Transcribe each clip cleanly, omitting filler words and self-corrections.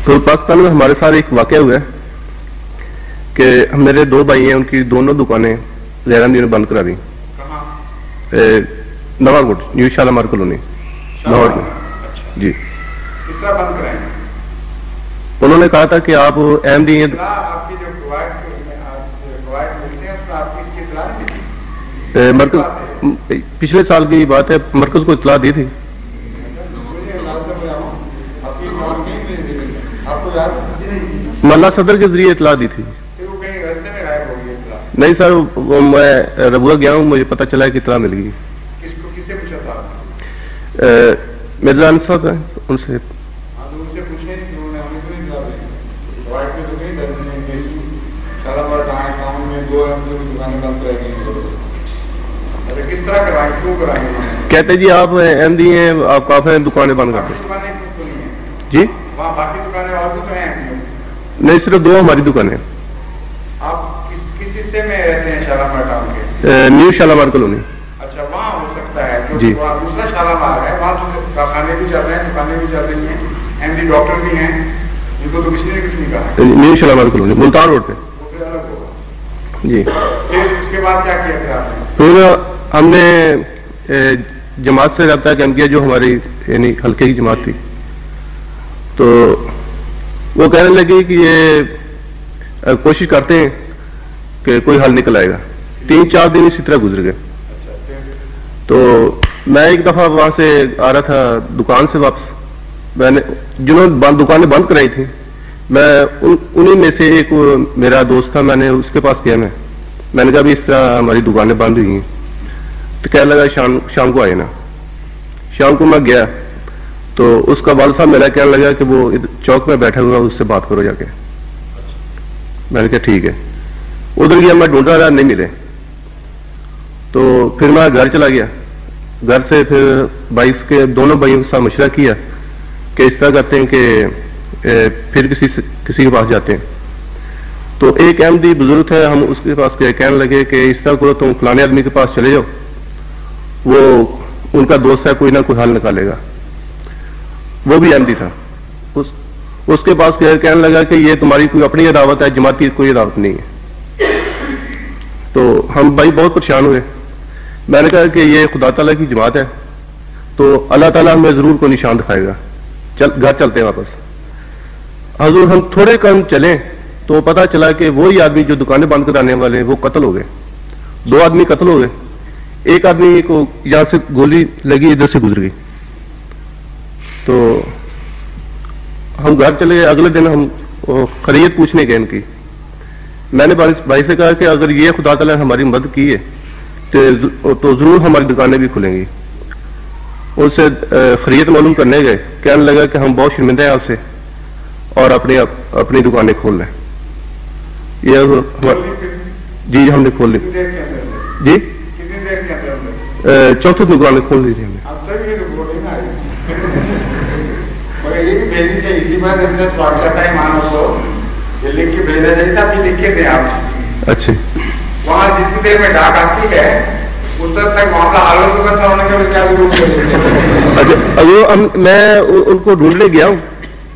تو پاکستان میں ہمارے ساتھ ایک واقعہ ہوا ہے کہ میرے دو بھائی ہیں، ان کی دونوں دکانیں زہرا نے بند کرا دی. نواں کوٹ نیو شالامار کالونی لاہور میں. جی کس طرح بند کرائیں؟ انہوں نے کہا تھا کہ آپ احمدی ہیں. آپ کی جو قواعد ملتے ہیں اس میں آپ کی اس کی اطلاع نہیں ملی؟ مرکز پچھلے سال کی بات ہے، مرکز کو اطلاع دی تھی. ملا صدر کے ذریعے اطلاع دی تھی. نہیں سر، وہ میں ربوہ گیا ہوں، مجھے پتہ چلا ہے کہ اطلاع مل گئی. کس کو کس سے پوچھا تھا؟ مرزا انس صاحب ہیں، ان سے. کس طرح کرائیں، کیوں کرائیں؟ کہتے جی آپ احمدی ہیں، آپ کافی ہیں، دکانیں بند کرتے. جی وہاں باقی دکانیں اور بھی تو ہیں؟ نہیں، صرف دو ہماری دکانیں. آپ کس حصے میں رہتے ہیں شالامار ٹاؤن کے؟ New Shalamar colony. اچھا، وہاں ہو سکتا ہے کیونکہ وہاں دوسرا شالامار ہے، وہاں تو کارخانے بھی چل رہے ہیں، دکانیں بھی چل رہی ہیں، احمدی ڈاکٹر بھی ہیں، ان کو تو کسی نے کچھ نہیں کہا. New Shalamar colony Multan road پہ. وہ پھر الگ ہوگا. جی پھر اس کے بعد کیا کیا پھر آپ نے؟ پھر ہم نے جماعت سے رابطہ قائم کیا، جو ہماری یعنی حلقے کی جماعت تھی. تو وہ کہنے لگے کہ یہ کوشش کرتے ہیں کہ کوئی حل نکل آئے گا. 3-4 دن اسی طرح گزر گئے. تو میں ایک دفعہ وہاں سے آ رہا تھا دکان سے واپس، میں نے جنہوں نے دکانیں بند کرائی تھی، میں انہی میں سے ایک میرا دوست تھا، میں نے اس کے پاس کیا. میں نے کہا بھی اس طرح ہماری دکانیں بند ہوئی ہیں. تو کہنے لگا شام کو آئے نا. شام کو میں گیا تو اس کا والد صاحب میرا کہنے لگا کہ وہ چوک میں بیٹھا ہوا، اس سے بات کرو جا کے. میں نے کہا ٹھیک ہے. ادھر گیا، میں ڈھونڈ رہا نہیں ملے. تو پھر میں گھر چلا گیا. گھر سے پھر دونوں بھائیوں کے ساتھ مشورہ کیا کہ اس طرح کرتے ہیں کہ پھر کسی کے پاس جاتے ہیں. تو ایک احمدی بزرگ ہے، ہم اس کے پاس گئے. کہنے لگے کہ اس طرح کرو، تم فلانے آدمی کے پاس چلے جاؤ، وہ ان کا دوست ہے، کوئی نہ کوئی حل نکالے گا. وہ بھی احمدی تھا. اس کے پاس گئے، کہنے لگا کہ یہ تمہاری کوئی اپنی عداوت ہے، جماعتی کوئی عداوت نہیں ہے. تو ہم بھائی بہت پریشان ہوئے. میں نے کہا کہ یہ خدا تعالیٰ کی جماعت ہے، تو اللہ تعالیٰ ہمیں ضرور کوئی نشان دکھائے گا. گھر چلتے ہیں واپس. حضور ہم تھوڑے قدم چلیں تو پتہ چلا کہ وہی آدمی جو دکانیں بند کرانے والے ہیں وہ قتل ہو گئے. 2 آدمی قتل ہو گئے. ایک آدمی کو یہاں سے گولی لگی، ادھر سے گزر گئی. تو ہم گھر چلے گئے. اگلے دن ہم خیریت پوچھنے گئے ان کی. میں نے بھائی سے کہا کہ اگر یہ خدا تعالیٰ نے ہماری مدد کی ہے تو ضرور ہماری دکانیں بھی کھلیں گی. ان سے خیریت معلوم کرنے گئے. کہنے لگا کہ ہم بہت شرمندہ ہیں آپ سے اور اپنی دکانیں کھول لیں. یہ جی ہم نے کھول لی. جی چوتھی دکانیں کھول لی تھی ہم نے. اچھا، وہاں جتنی دیر میں ڈاک آتی ہے اس تک معاملہ حل ہو چکا تھا. انہوں نے کیا ضرورت ہے؟ اچھا، میں ان کو ڈھونڈنے گیا ہوں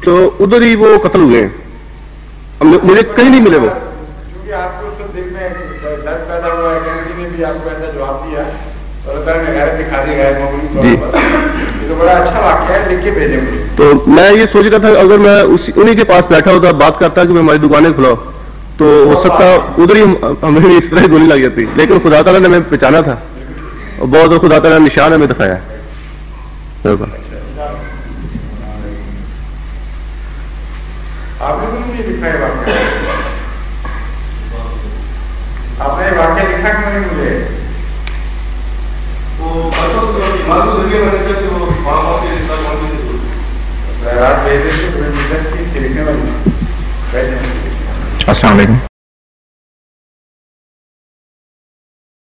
تو ادھر ہی وہ قتل ہوئے ہیں. مجھے کہیں نہیں ملے وہ. کیونکہ آپ کو اس دل میں درد پیدا ہوا ہے کہ احمدی نے بھی آپ کو ایسا جواب دیا، اللہ تعالیٰ نے غیرت دکھا دی غیر معمولی طور پر. یہ تو بڑا اچھا واقعہ ہے، لکھ کے بھیجیں مجھے. تو میں یہ سوچ رہا تھا اگر میں انہی کے پاس بیٹھا ہوتا، بات کرتا کہ میں ہماری دکانیں کھلاؤ، تو ہو سکتا ادھر ہی ہمیں اس طرح گولی لگ جاتی. لیکن خدا تعالیٰ نے ہمیں پہچانا تھا اور بہت خدا تعالیٰ نے نشان ہمیں دکھایا. آپ نے کیوں نہیں لکھا ہے واقعہ؟ آپ نے واقعہ لکھا کیوں نہیں مجھے؟ السلام علیکم.